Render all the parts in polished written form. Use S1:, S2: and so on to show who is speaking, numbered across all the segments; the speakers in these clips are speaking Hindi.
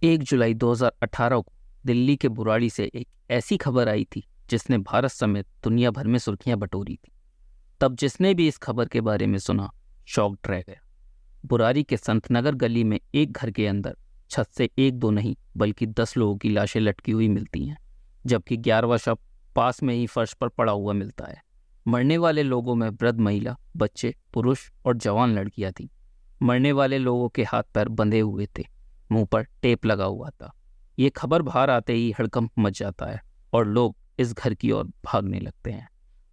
S1: 1 जुलाई 2018 को दिल्ली के बुराड़ी से एक ऐसी खबर आई थी जिसने भारत समेत दुनिया भर में सुर्खियां बटोरी थी। तब जिसने भी इस खबर के बारे में सुना शॉक्ड रह गया। बुराड़ी के संतनगर गली में एक घर के अंदर छत से एक दो नहीं बल्कि 10 लोगों की लाशें लटकी हुई मिलती हैं, जबकि 11वां शव पास में ही फर्श पर पड़ा हुआ मिलता है। मरने वाले लोगों में वृद्ध महिला, बच्चे, पुरुष और जवान लड़कियां थीं। मरने वाले लोगों के हाथ पैर बंधे हुए थे, मुंह पर टेप लगा हुआ था। ये खबर बाहर आते ही हड़कंप मच जाता है और लोग इस घर की ओर भागने लगते हैं।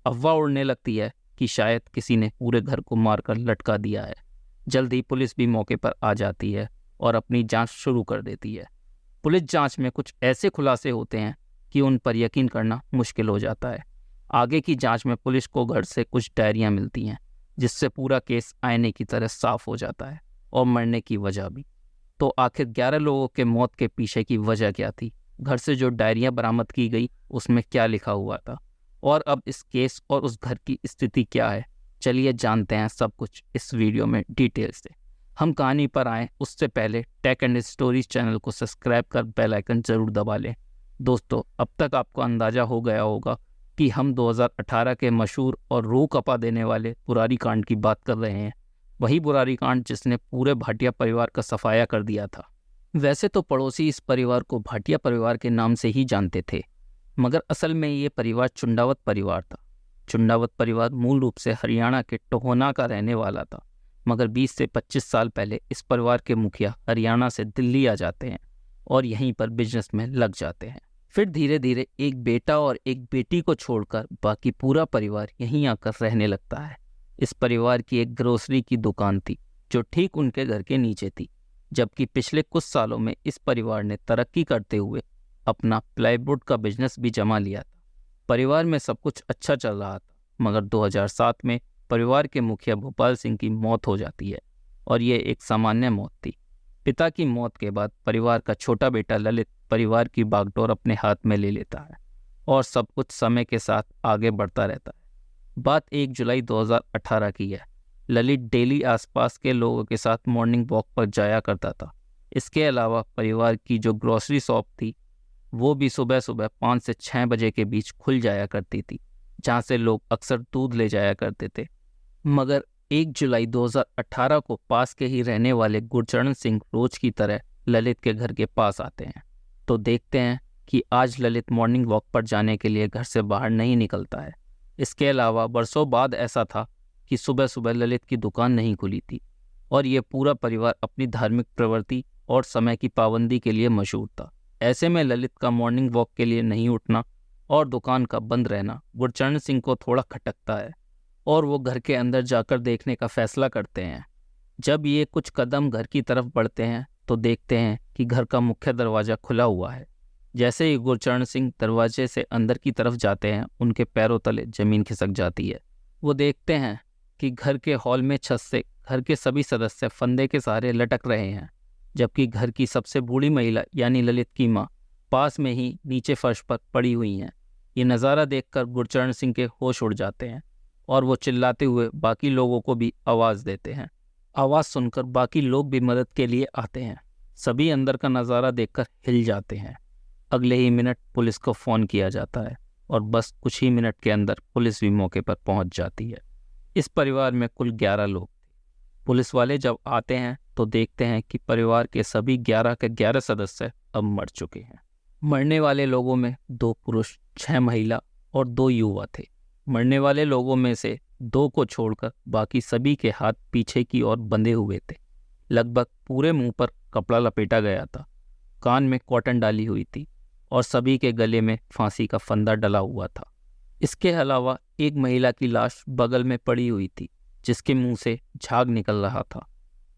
S1: अफवाह उड़ने लगती है कि शायद किसी ने पूरे घर को मारकर लटका दिया है। जल्द ही पुलिस भी मौके पर आ जाती है और अपनी जांच शुरू कर देती है। पुलिस जांच में कुछ ऐसे खुलासे होते हैं कि उन पर यकीन करना मुश्किल हो जाता है। आगे की जांच में पुलिस को घर से कुछ डायरियां मिलती हैं, जिससे पूरा केस आईने की तरह साफ हो जाता है और मरने की वजह भी। तो आखिर 11 लोगों के मौत के पीछे की वजह क्या थी? घर से जो डायरियां बरामद की गई उसमें क्या लिखा हुआ था? और अब इस केस और उस घर की स्थिति क्या है? चलिए जानते हैं सब कुछ इस वीडियो में डिटेल से। हम कहानी पर आएँ उससे पहले टेक एंड स्टोरीज चैनल को सब्सक्राइब कर बेल आइकन जरूर दबा लें। दोस्तों, अब तक आपको अंदाजा हो गया होगा कि हम 2018 के मशहूर और रूह कपा देने वाले बुराड़ी कांड की बात कर रहे हैं। वही बुराड़ी कांड जिसने पूरे भाटिया परिवार का सफाया कर दिया था। वैसे तो पड़ोसी इस परिवार को भाटिया परिवार के नाम से ही जानते थे, मगर असल में ये परिवार चुंडावत परिवार था। चुंडावत परिवार मूल रूप से हरियाणा के टोहना का रहने वाला था, मगर 20 से 25 साल पहले इस परिवार के मुखिया हरियाणा से दिल्ली आ जाते हैं और यहीं पर बिजनेस में लग जाते हैं। फिर धीरे धीरे एक बेटा और एक बेटी को छोड़कर बाकी पूरा परिवार यहीं आकर रहने लगता है। इस परिवार की एक ग्रोसरी की दुकान थी जो ठीक उनके घर के नीचे थी, जबकि पिछले कुछ सालों में इस परिवार ने तरक्की करते हुए अपना प्लाईवुड का बिजनेस भी जमा लिया था। परिवार में सब कुछ अच्छा चल रहा था, मगर 2007 में परिवार के मुखिया भोपाल सिंह की मौत हो जाती है और ये एक सामान्य मौत थी। पिता की मौत के बाद परिवार का छोटा बेटा ललित परिवार की बागडोर अपने हाथ में ले लेता है और सब कुछ समय के साथ आगे बढ़ता रहता है। बात 1 जुलाई 2018 की है। ललित डेली आसपास के लोगों के साथ मॉर्निंग वॉक पर जाया करता था। इसके अलावा परिवार की जो ग्रोसरी शॉप थी वो भी सुबह सुबह 5 से 6 बजे के बीच खुल जाया करती थी, जहाँ से लोग अक्सर दूध ले जाया करते थे। मगर 1 जुलाई 2018 को पास के ही रहने वाले गुरचरण सिंह रोज की तरह ललित के घर के पास आते हैं। तो देखते हैं कि आज ललित मॉर्निंग वॉक पर जाने के लिए घर से बाहर नहीं निकलता है। इसके अलावा बरसों बाद ऐसा था कि सुबह सुबह ललित की दुकान नहीं खुली थी और ये पूरा परिवार अपनी धार्मिक प्रवृत्ति और समय की पाबंदी के लिए मशहूर था। ऐसे में ललित का मॉर्निंग वॉक के लिए नहीं उठना और दुकान का बंद रहना गुरचरण सिंह को थोड़ा खटकता है और वो घर के अंदर जाकर देखने का फैसला करते हैं। जब ये कुछ कदम घर की तरफ बढ़ते हैं तो देखते हैं कि घर का मुख्य दरवाज़ा खुला हुआ है। जैसे ही गुरचरण सिंह दरवाजे से अंदर की तरफ जाते हैं, उनके पैरों तले जमीन खिसक जाती है। वो देखते हैं कि घर के हॉल में छत से घर के सभी सदस्य फंदे के सहारे लटक रहे हैं, जबकि घर की सबसे बूढ़ी महिला यानी ललित की माँ पास में ही नीचे फर्श पर पड़ी हुई हैं। ये नज़ारा देखकर गुरचरण सिंह के होश उड़ जाते हैं और वो चिल्लाते हुए बाकी लोगों को भी आवाज़ देते हैं। आवाज़ सुनकर बाकी लोग भी मदद के लिए आते हैं। सभी अंदर का नज़ारा देखकर हिल जाते हैं। अगले ही मिनट पुलिस को फ़ोन किया जाता है और बस कुछ ही मिनट के अंदर पुलिस भी मौके पर पहुंच जाती है। इस परिवार में कुल 11 लोग थे। पुलिस वाले जब आते हैं तो देखते हैं कि परिवार के सभी 11 के 11 सदस्य अब मर चुके हैं। मरने वाले लोगों में 2 पुरुष, 6 महिला और 2 युवा थे। मरने वाले लोगों में से 2 को छोड़कर बाकी सभी के हाथ पीछे की ओर बंधे हुए थे। लगभग पूरे मुंह पर कपड़ा लपेटा गया था, कान में कॉटन डाली हुई थी और सभी के गले में फांसी का फंदा डला हुआ था। इसके अलावा एक महिला की लाश बगल में पड़ी हुई थी, जिसके मुंह से झाग निकल रहा था।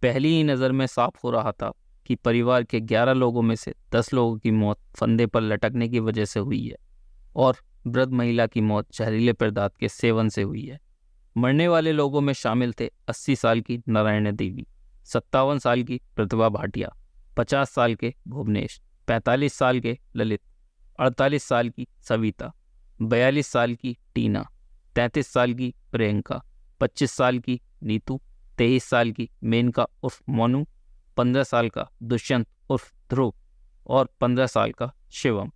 S1: पहली ही नज़र में साफ हो रहा था कि परिवार के 11 लोगों में से 10 लोगों की मौत फंदे पर लटकने की वजह से हुई है और वृद्ध महिला की मौत जहरीले पदार्थ के सेवन से हुई है। मरने वाले लोगों में शामिल थे 80 साल की नारायण देवी, 57 साल की प्रतिभा भाटिया, 50 साल के भुवनेश, 45 साल के ललित, 48 साल की सविता, 42 साल की टीना, 33 साल की प्रियंका, 25 साल की नीतू, 23 साल की मेनका उर्फ मोनू, 15 साल का दुष्यंत उर्फ ध्रुव, और 15 साल का शिवम।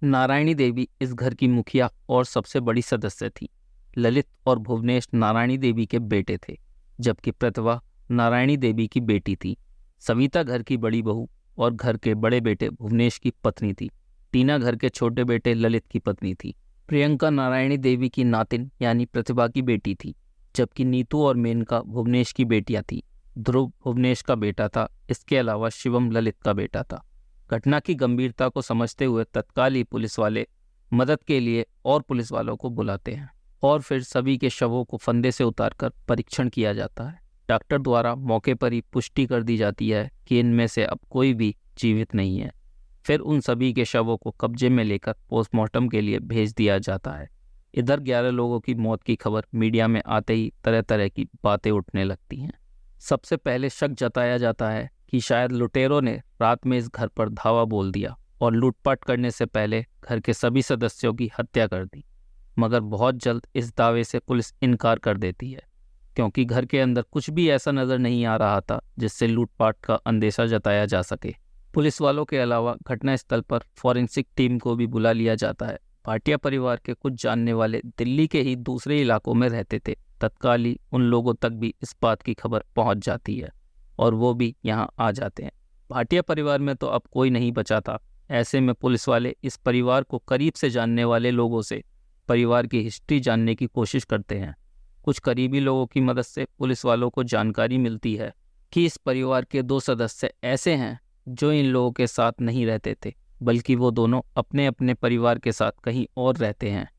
S1: नारायणी देवी इस घर की मुखिया और सबसे बड़ी सदस्य थी। ललित और भुवनेश नारायणी देवी के बेटे थे, जबकि प्रतिभा नारायणी देवी की बेटी थी। सविता घर की बड़ी बहू और घर के बड़े बेटे भुवनेश की पत्नी थी। टीना घर के छोटे बेटे ललित की पत्नी थी। प्रियंका नारायणी देवी की नातिन यानी प्रतिभा की बेटी थी, जबकि नीतू और मेनका भुवनेश की बेटियां थीं। ध्रुव भुवनेश का बेटा था। इसके अलावा शिवम ललित का बेटा था। घटना की गंभीरता को समझते हुए तत्काल ही पुलिस वाले मदद के लिए और पुलिस वालों को बुलाते हैं और फिर सभी के शवों को फंदे से उतारकर परीक्षण किया जाता है। डॉक्टर द्वारा मौके पर ही पुष्टि कर दी जाती है कि इनमें से अब कोई भी जीवित नहीं है। फिर उन सभी के शवों को कब्जे में लेकर पोस्टमार्टम के लिए भेज दिया जाता है। इधर 11 लोगों की मौत की खबर मीडिया में आते ही तरह तरह की बातें उठने लगती हैं। सबसे पहले शक जताया जाता है कि शायद लुटेरों ने रात में इस घर पर धावा बोल दिया और लूटपाट करने से पहले घर के सभी सदस्यों की हत्या कर दी। मगर बहुत जल्द इस दावे से पुलिस इनकार कर देती है, क्योंकि घर के अंदर कुछ भी ऐसा नजर नहीं आ रहा था जिससे लूटपाट का अंदेशा जताया जा सके। पुलिस वालों के अलावा घटनास्थल पर फॉरेंसिक टीम को भी बुला लिया जाता है। भाटिया परिवार के कुछ जानने वाले दिल्ली के ही दूसरे इलाकों में रहते थे। तत्काल ही उन लोगों तक भी इस बात की खबर पहुंच जाती है और वो भी यहाँ आ जाते हैं। भाटिया परिवार में तो अब कोई नहीं बचा था। ऐसे में पुलिस वाले इस परिवार को करीब से जानने वाले लोगों से परिवार की हिस्ट्री जानने की कोशिश करते हैं। कुछ करीबी लोगों की मदद से पुलिस वालों को जानकारी मिलती है कि इस परिवार के 2 सदस्य ऐसे हैं जो इन लोगों के साथ नहीं रहते थे, बल्कि वो दोनों अपने अपने परिवार के साथ कहीं और रहते हैं।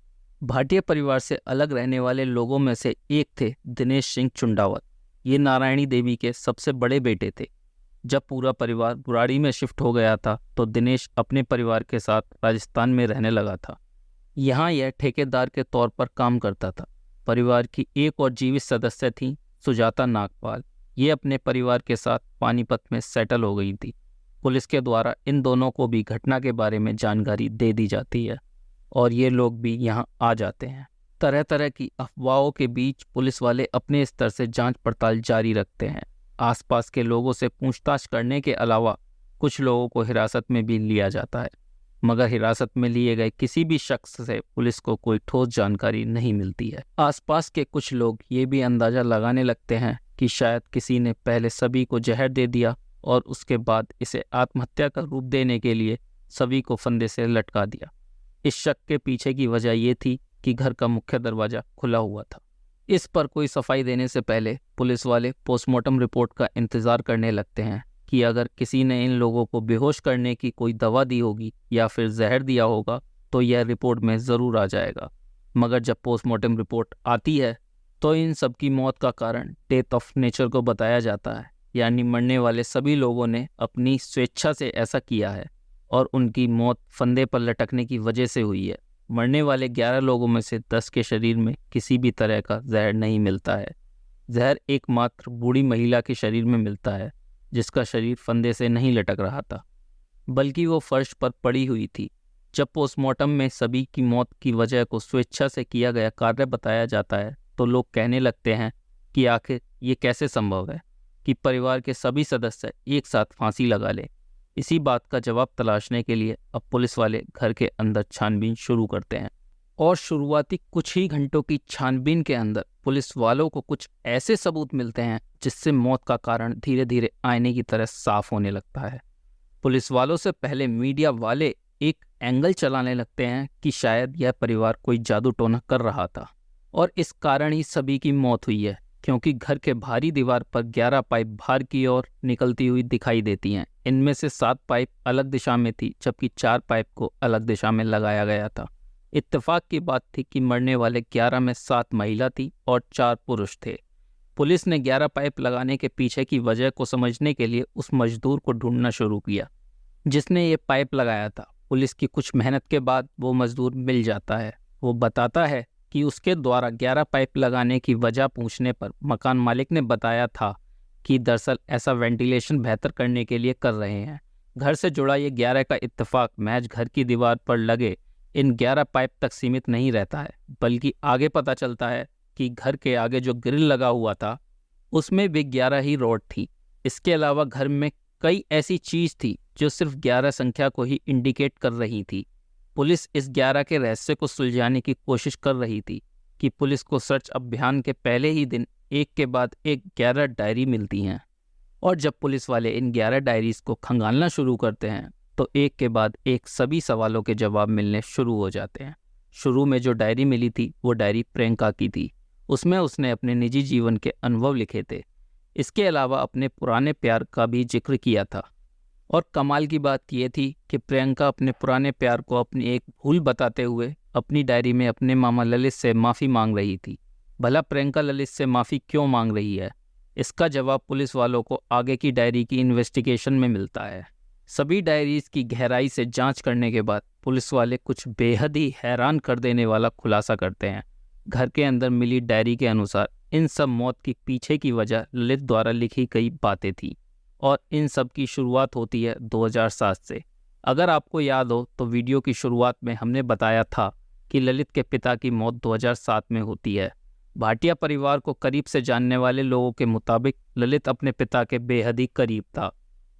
S1: भाटिया परिवार से अलग रहने वाले लोगों में से एक थे दिनेश सिंह चुंडावत। ये नारायणी देवी के सबसे बड़े बेटे थे। जब पूरा परिवार बुराड़ी में शिफ्ट हो गया था तो दिनेश अपने परिवार के साथ राजस्थान में रहने लगा था। यहाँ यह ठेकेदार के तौर पर काम करता था। परिवार की एक और जीवित सदस्य थी सुजाता नागपाल। ये अपने परिवार के साथ पानीपत में सेटल हो गई थी। पुलिस के द्वारा इन दोनों को भी घटना के बारे में जानकारी दे दी जाती है और ये लोग भी यहाँ आ जाते हैं। तरह तरह की अफवाहों के बीच पुलिस वाले अपने स्तर से जांच पड़ताल जारी रखते हैं। आसपास के लोगों से पूछताछ करने के अलावा कुछ लोगों को हिरासत में भी लिया जाता है, मगर हिरासत में लिए गए किसी भी शख्स से पुलिस को कोई ठोस जानकारी नहीं मिलती है। आसपास के कुछ लोग ये भी अंदाजा लगाने लगते हैं कि शायद किसी ने पहले सभी को जहर दे दिया और उसके बाद इसे आत्महत्या का रूप देने के लिए सभी को फंदे से लटका दिया। इस शक के पीछे की वजह ये थी कि घर का मुख्य दरवाजा खुला हुआ था। इस पर कोई सफाई देने से पहले पुलिस वाले पोस्टमार्टम रिपोर्ट का इंतजार करने लगते हैं कि अगर किसी ने इन लोगों को बेहोश करने की कोई दवा दी होगी या फिर जहर दिया होगा तो यह रिपोर्ट में ज़रूर आ जाएगा। मगर जब पोस्टमार्टम रिपोर्ट आती है तो इन सब की मौत का कारण डेथ ऑफ नेचर को बताया जाता है, यानी मरने वाले सभी लोगों ने अपनी स्वेच्छा से ऐसा किया है और उनकी मौत फंदे पर लटकने की वजह से हुई है। मरने वाले 11 लोगों में से 10 के शरीर में किसी भी तरह का जहर नहीं मिलता है। जहर एकमात्र बूढ़ी महिला के शरीर में मिलता है, जिसका शरीर फंदे से नहीं लटक रहा था, बल्कि वो फर्श पर पड़ी हुई थी। जब पोस्टमार्टम में सभी की मौत की वजह को स्वेच्छा से किया गया कार्य बताया जाता है तो लोग कहने लगते हैं कि आखिर ये कैसे संभव है कि परिवार के सभी सदस्य एक साथ फांसी लगा लें। इसी बात का जवाब तलाशने के लिए अब पुलिस वाले घर के अंदर छानबीन शुरू करते हैं और शुरुआती कुछ ही घंटों की छानबीन के अंदर पुलिस वालों को कुछ ऐसे सबूत मिलते हैं जिससे मौत का कारण धीरे धीरे आईने की तरह साफ होने लगता है। पुलिस वालों से पहले मीडिया वाले एक एंगल चलाने लगते हैं कि शायद यह परिवार कोई जादू टोना कर रहा था और इस कारण ही सभी की मौत हुई है, क्योंकि घर के बाहरी दीवार पर 11 पाइप बाहर की ओर निकलती हुई दिखाई देती हैं। इनमें से 7 पाइप अलग दिशा में थी, जबकि 4 पाइप को अलग दिशा में लगाया गया था। इत्तेफाक की बात थी कि मरने वाले 11 में 7 महिला थी और 4 पुरुष थे। पुलिस ने 11 पाइप लगाने के पीछे की वजह को समझने के लिए उस मजदूर को ढूंढना शुरू किया जिसने ये पाइप लगाया था। पुलिस की कुछ मेहनत के बाद वो मजदूर मिल जाता है। वो बताता है कि उसके द्वारा 11 पाइप लगाने की वजह पूछने पर मकान मालिक ने बताया था कि दरअसल ऐसा वेंटिलेशन बेहतर करने के लिए कर रहे हैं। घर से जुड़ा ये 11 का इत्तेफाक महज घर की दीवार पर लगे इन 11 पाइप तक सीमित नहीं रहता है, बल्कि आगे पता चलता है कि घर के आगे जो ग्रिल लगा हुआ था उसमें भी 11 ही रॉड थी। इसके अलावा घर में कई ऐसी चीज़ थी जो सिर्फ 11 संख्या को ही इंडिकेट कर रही थी। पुलिस इस 11 के रहस्य को सुलझाने की कोशिश कर रही थी कि पुलिस को सर्च अभियान के पहले ही दिन एक के बाद एक 11 डायरी मिलती हैं, और जब पुलिस वाले इन 11 डायरीज को खंगालना शुरू करते हैं तो एक के बाद एक सभी सवालों के जवाब मिलने शुरू हो जाते हैं। शुरू में जो डायरी मिली थी वो डायरी प्रियंका की थी। उसमें उसने अपने निजी जीवन के अनुभव लिखे थे। इसके अलावा अपने पुराने प्यार का भी जिक्र किया था। और कमाल की बात यह थी कि प्रियंका अपने पुराने प्यार को अपनी एक भूल बताते हुए अपनी डायरी में अपने मामा ललित से माफ़ी मांग रही थी। भला प्रियंका ललित से माफ़ी क्यों मांग रही है, इसका जवाब पुलिस वालों को आगे की डायरी की इन्वेस्टिगेशन में मिलता है। सभी डायरीज की गहराई से जांच करने के बाद पुलिस वाले कुछ बेहद ही हैरान कर देने वाला खुलासा करते हैं। घर के अंदर मिली डायरी के अनुसार इन सब मौत के पीछे की वजह ललित द्वारा लिखी गई बातें थी, और इन सब की शुरुआत होती है 2007 से। अगर आपको याद हो तो वीडियो की शुरुआत में हमने बताया था कि ललित के पिता की मौत 2007 में होती है। भाटिया परिवार को करीब से जानने वाले लोगों के मुताबिक ललित अपने पिता के बेहद ही करीब था।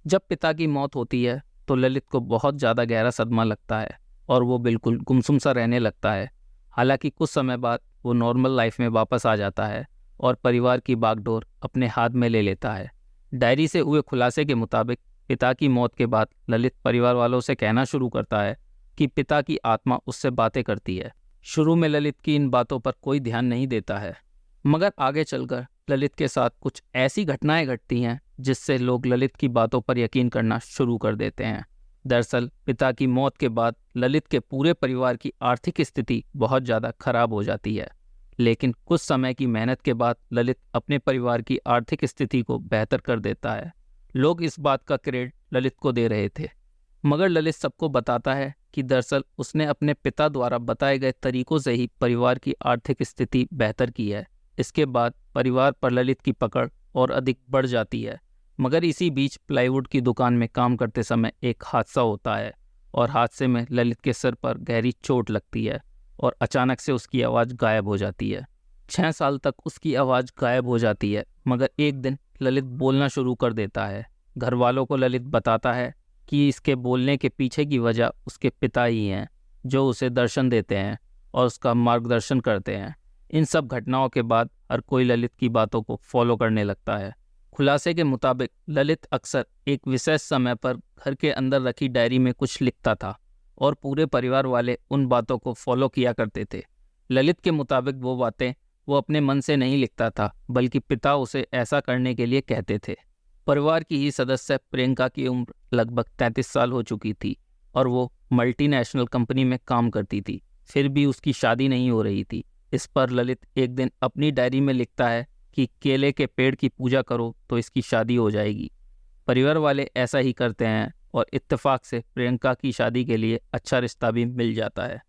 S1: जब पिता की मौत होती है तो ललित को बहुत ज़्यादा गहरा सदमा लगता है और वो बिल्कुल गुमसुम सा रहने लगता है। हालांकि कुछ समय बाद वो नॉर्मल लाइफ में वापस आ जाता है और परिवार की बागडोर अपने हाथ में ले लेता है। डायरी से हुए खुलासे के मुताबिक पिता की मौत के बाद ललित परिवार वालों से कहना शुरू करता है कि पिता की आत्मा उससे बातें करती है। शुरू में ललित की इन बातों पर कोई ध्यान नहीं देता है, मगर आगे चलकर ललित के साथ कुछ ऐसी घटनाएं घटती हैं जिससे लोग ललित की बातों पर यकीन करना शुरू कर देते हैं। दरअसल पिता की मौत के बाद ललित के पूरे परिवार की आर्थिक स्थिति बहुत ज़्यादा खराब हो जाती है, लेकिन कुछ समय की मेहनत के बाद ललित अपने परिवार की आर्थिक स्थिति को बेहतर कर देता है। लोग इस बात का क्रेडिट ललित को दे रहे थे, मगर ललित सबको बताता है कि दरअसल उसने अपने पिता द्वारा बताए गए तरीकों से ही परिवार की आर्थिक स्थिति बेहतर की है। इसके बाद परिवार पर ललित की पकड़ और अधिक बढ़ जाती है, मगर इसी बीच प्लाईवुड की दुकान में काम करते समय एक हादसा होता है और हादसे में ललित के सिर पर गहरी चोट लगती है और अचानक से उसकी आवाज़ गायब हो जाती है। 6 साल तक उसकी आवाज़ गायब हो जाती है, मगर एक दिन ललित बोलना शुरू कर देता है। घर वालों को ललित बताता है कि इसके बोलने के पीछे की वजह उसके पिता ही हैं, जो उसे दर्शन देते हैं और उसका मार्गदर्शन करते हैं। इन सब घटनाओं के बाद हर कोई ललित की बातों को फॉलो करने लगता है। खुलासे के मुताबिक ललित अक्सर एक विशेष समय पर घर के अंदर रखी डायरी में कुछ लिखता था और पूरे परिवार वाले उन बातों को फॉलो किया करते थे। ललित के मुताबिक वो बातें वो अपने मन से नहीं लिखता था, बल्कि पिता उसे ऐसा करने के लिए कहते थे। परिवार की ही सदस्य प्रियंका की उम्र लगभग 33 साल हो चुकी थी और वो मल्टीनेशनल कंपनी में काम करती थी। फिर भी उसकी शादी नहीं हो रही थी। इस पर ललित एक दिन अपनी डायरी में लिखता है कि केले के पेड़ की पूजा करो तो इसकी शादी हो जाएगी। परिवार वाले ऐसा ही करते हैं और इत्तेफाक से प्रियंका की शादी के लिए अच्छा रिश्ता भी मिल जाता है।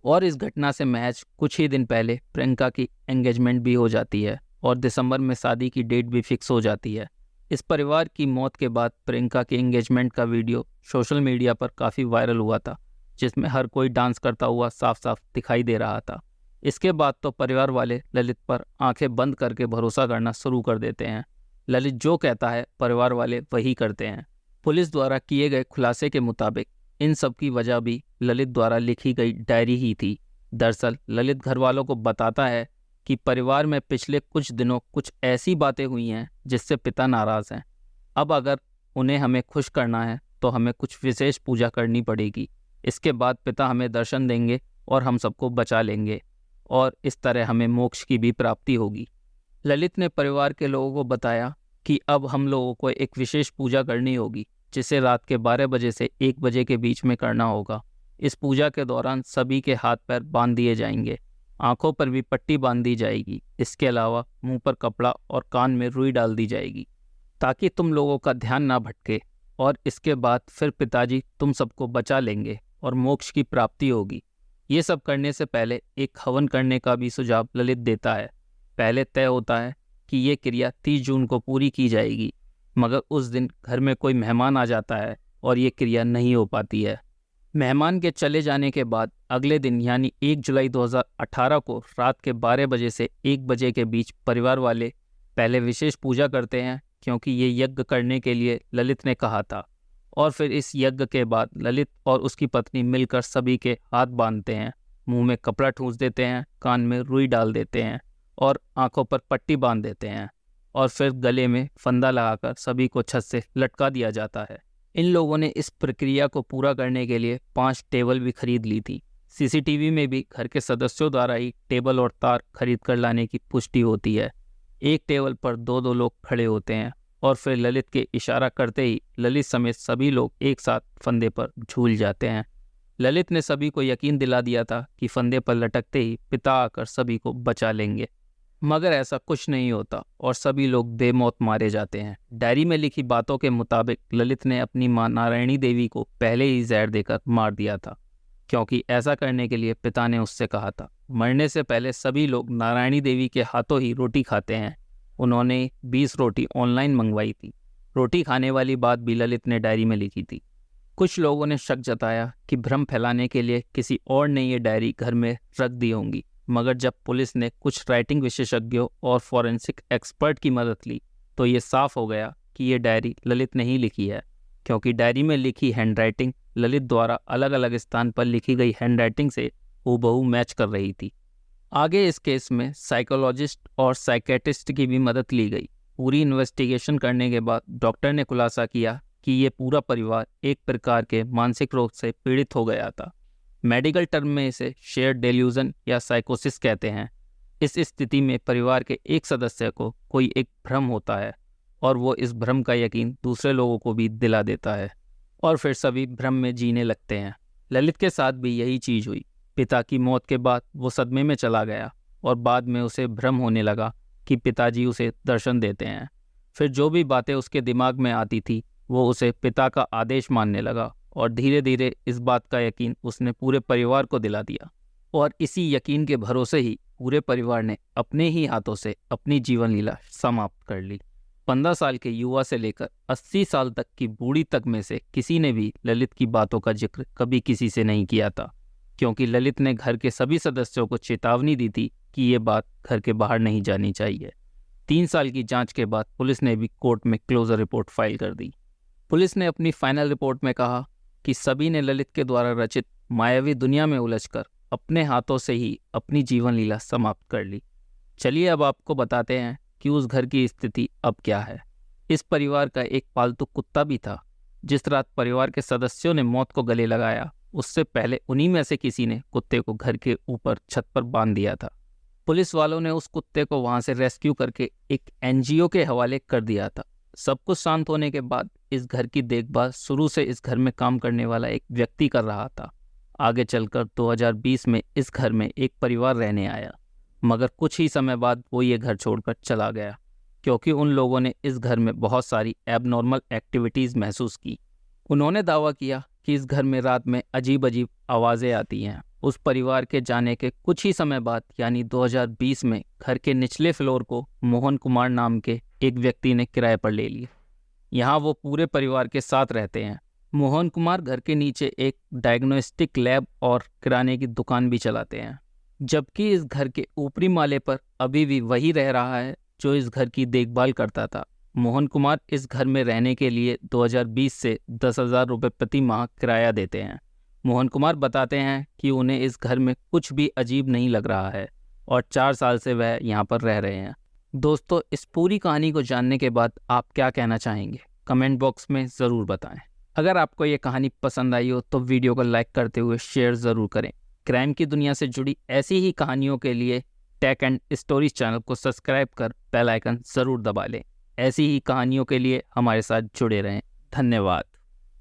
S1: और इस घटना से महज कुछ ही दिन पहले प्रियंका की एंगेजमेंट भी हो जाती है और दिसंबर में शादी की डेट भी फिक्स हो जाती है। इस परिवार की मौत के बाद प्रियंका के एंगेजमेंट का वीडियो सोशल मीडिया पर काफ़ी वायरल हुआ था, जिसमें हर कोई डांस करता हुआ साफ साफ दिखाई दे रहा था। इसके बाद तो परिवार वाले ललित पर आंखें बंद करके भरोसा करना शुरू कर देते हैं। ललित जो कहता है परिवार वाले वही करते हैं। पुलिस द्वारा किए गए खुलासे के मुताबिक इन सब की वजह भी ललित द्वारा लिखी गई डायरी ही थी। दरअसल ललित घर वालों को बताता है कि परिवार में पिछले कुछ दिनों कुछ ऐसी बातें हुई हैं जिससे पिता नाराज़ हैं। अब अगर उन्हें हमें खुश करना है तो हमें कुछ विशेष पूजा करनी पड़ेगी। इसके बाद पिता हमें दर्शन देंगे और हम सबको बचा लेंगे और इस तरह हमें मोक्ष की भी प्राप्ति होगी। ललित ने परिवार के लोगों को बताया कि अब हम लोगों को एक विशेष पूजा करनी होगी, जिसे रात के 12 बजे से 1 बजे के बीच में करना होगा। इस पूजा के दौरान सभी के हाथ पैर बांध दिए जाएंगे, आंखों पर भी पट्टी बांध दी जाएगी। इसके अलावा मुंह पर कपड़ा और कान में रुई डाल दी जाएगी ताकि तुम लोगों का ध्यान ना भटके, और इसके बाद फिर पिताजी तुम सबको बचा लेंगे और मोक्ष की प्राप्ति होगी। ये सब करने से पहले एक हवन करने का भी सुझाव ललित देता है। पहले तय होता है कि ये क्रिया 30 जून को पूरी की जाएगी, मगर उस दिन घर में कोई मेहमान आ जाता है और ये क्रिया नहीं हो पाती है। मेहमान के चले जाने के बाद अगले दिन यानी 1 जुलाई 2018 को रात के 12 बजे से 1 बजे के बीच परिवार वाले पहले विशेष पूजा करते हैं, क्योंकि ये यज्ञ करने के लिए ललित ने कहा था। और फिर इस यज्ञ के बाद ललित और उसकी पत्नी मिलकर सभी के हाथ बांधते हैं, मुंह में कपड़ा ठूंस देते हैं, कान में रुई डाल देते हैं और आंखों पर पट्टी बांध देते हैं और फिर गले में फंदा लगाकर सभी को छत से लटका दिया जाता है। इन लोगों ने इस प्रक्रिया को पूरा करने के लिए 5 टेबल भी खरीद ली थी। सीसीटीवी में भी घर के सदस्यों द्वारा ही टेबल और तार खरीद कर लाने की पुष्टि होती है। एक टेबल पर 2-2 लोग खड़े होते हैं और फिर ललित के इशारा करते ही ललित समेत सभी लोग एक साथ फंदे पर झूल जाते हैं। ललित ने सभी को यकीन दिला दिया था कि फंदे पर लटकते ही पिता आकर सभी को बचा लेंगे, मगर ऐसा कुछ नहीं होता और सभी लोग बेमौत मारे जाते हैं। डायरी में लिखी बातों के मुताबिक ललित ने अपनी मां नारायणी देवी को पहले ही जहर देकर मार दिया था, क्योंकि ऐसा करने के लिए पिता ने उससे कहा था। मरने से पहले सभी लोग नारायणी देवी के हाथों ही रोटी खाते हैं। उन्होंने 20 रोटी ऑनलाइन मंगवाई थी। रोटी खाने वाली बात भी ललित ने डायरी में लिखी थी। कुछ लोगों ने शक जताया कि भ्रम फैलाने के लिए किसी और ने ये डायरी घर में रख दी होंगी, मगर जब पुलिस ने कुछ राइटिंग विशेषज्ञों और फॉरेंसिक एक्सपर्ट की मदद ली तो ये साफ हो गया कि ये डायरी ललित ने ही लिखी है, क्योंकि डायरी में लिखी हैंडराइटिंग ललित द्वारा अलग अलग स्थान पर लिखी गई हैंडराइटिंग से हूबहू मैच कर रही थी। आगे इस केस में साइकोलॉजिस्ट और साइकेट्रिस्ट की भी मदद ली गई। पूरी इन्वेस्टिगेशन करने के बाद डॉक्टर ने खुलासा किया कि ये पूरा परिवार एक प्रकार के मानसिक रोग से पीड़ित हो गया था। मेडिकल टर्म में इसे शेयर्ड डेल्यूजन या साइकोसिस कहते हैं। इस स्थिति में परिवार के एक सदस्य को कोई एक भ्रम होता है और वो इस भ्रम का यकीन दूसरे लोगों को भी दिला देता है और फिर सभी भ्रम में जीने लगते हैं। ललित के साथ भी यही चीज़ हुई। पिता की मौत के बाद वो सदमे में चला गया और बाद में उसे भ्रम होने लगा कि पिताजी उसे दर्शन देते हैं। फिर जो भी बातें उसके दिमाग में आती थी वो उसे पिता का आदेश मानने लगा और धीरे धीरे इस बात का यकीन उसने पूरे परिवार को दिला दिया और इसी यकीन के भरोसे ही पूरे परिवार ने अपने ही हाथों से अपनी जीवन लीला समाप्त कर ली। 15 साल के युवा से लेकर 80 साल तक की बूढ़ी तक में से किसी ने भी ललित की बातों का जिक्र कभी किसी से नहीं किया था, क्योंकि ललित ने घर के सभी सदस्यों को चेतावनी दी थी कि ये बात घर के बाहर नहीं जानी चाहिए। 3 साल की जांच के बाद पुलिस ने भी कोर्ट में क्लोजर रिपोर्ट फाइल कर दी। पुलिस ने अपनी फाइनल रिपोर्ट में कहा कि सभी ने ललित के द्वारा रचित मायावी दुनिया में उलझकर अपने हाथों से ही अपनी जीवन लीला समाप्त कर ली। चलिए अब आपको बताते हैं कि उस घर की स्थिति अब क्या है। इस परिवार का एक पालतू कुत्ता भी था। जिस रात परिवार के सदस्यों ने मौत को गले लगाया, उससे पहले उन्हीं में से किसी ने कुत्ते को घर के ऊपर छत पर बांध दिया था। पुलिस वालों ने उस कुत्ते को वहां से रेस्क्यू करके एक एनजीओ के हवाले कर दिया था। सब कुछ शांत होने के बाद इस घर की देखभाल शुरू से इस घर में काम करने वाला एक व्यक्ति कर रहा था। आगे चलकर 2020 में इस घर में एक परिवार रहने आया, मगर कुछ ही समय बाद वो ये घर छोड़कर चला गया, क्योंकि उन लोगों ने इस घर में बहुत सारी एबनॉर्मल एक्टिविटीज़ महसूस की। उन्होंने दावा किया कि इस घर में रात में अजीब अजीब आवाज़ें आती हैं। उस परिवार के जाने के कुछ ही समय बाद यानी 2020 में घर के निचले फ्लोर को मोहन कुमार नाम के एक व्यक्ति ने किराए पर ले लिया। यहाँ वो पूरे परिवार के साथ रहते हैं। मोहन कुमार घर के नीचे एक डायग्नोस्टिक लैब और किराने की दुकान भी चलाते हैं, जबकि इस घर के ऊपरी माले पर अभी भी वही रह रहा है जो इस घर की देखभाल करता था। मोहन कुमार इस घर में रहने के लिए 2020 से 10,000 रुपये प्रति माह किराया देते हैं। मोहन कुमार बताते हैं कि उन्हें इस घर में कुछ भी अजीब नहीं लग रहा है और 4 साल से वह यहाँ पर रह रहे हैं। दोस्तों, इस पूरी कहानी को जानने के बाद आप क्या कहना चाहेंगे? कमेंट बॉक्स में ज़रूर बताएं। अगर आपको ये कहानी पसंद आई हो तो वीडियो को लाइक करते हुए शेयर ज़रूर करें। क्राइम की दुनिया से जुड़ी ऐसी ही कहानियों के लिए टेक एंड स्टोरीज चैनल को सब्सक्राइब कर बेल आइकन ज़रूर दबा लें। ऐसी ही कहानियों के लिए हमारे साथ जुड़े रहें। धन्यवाद।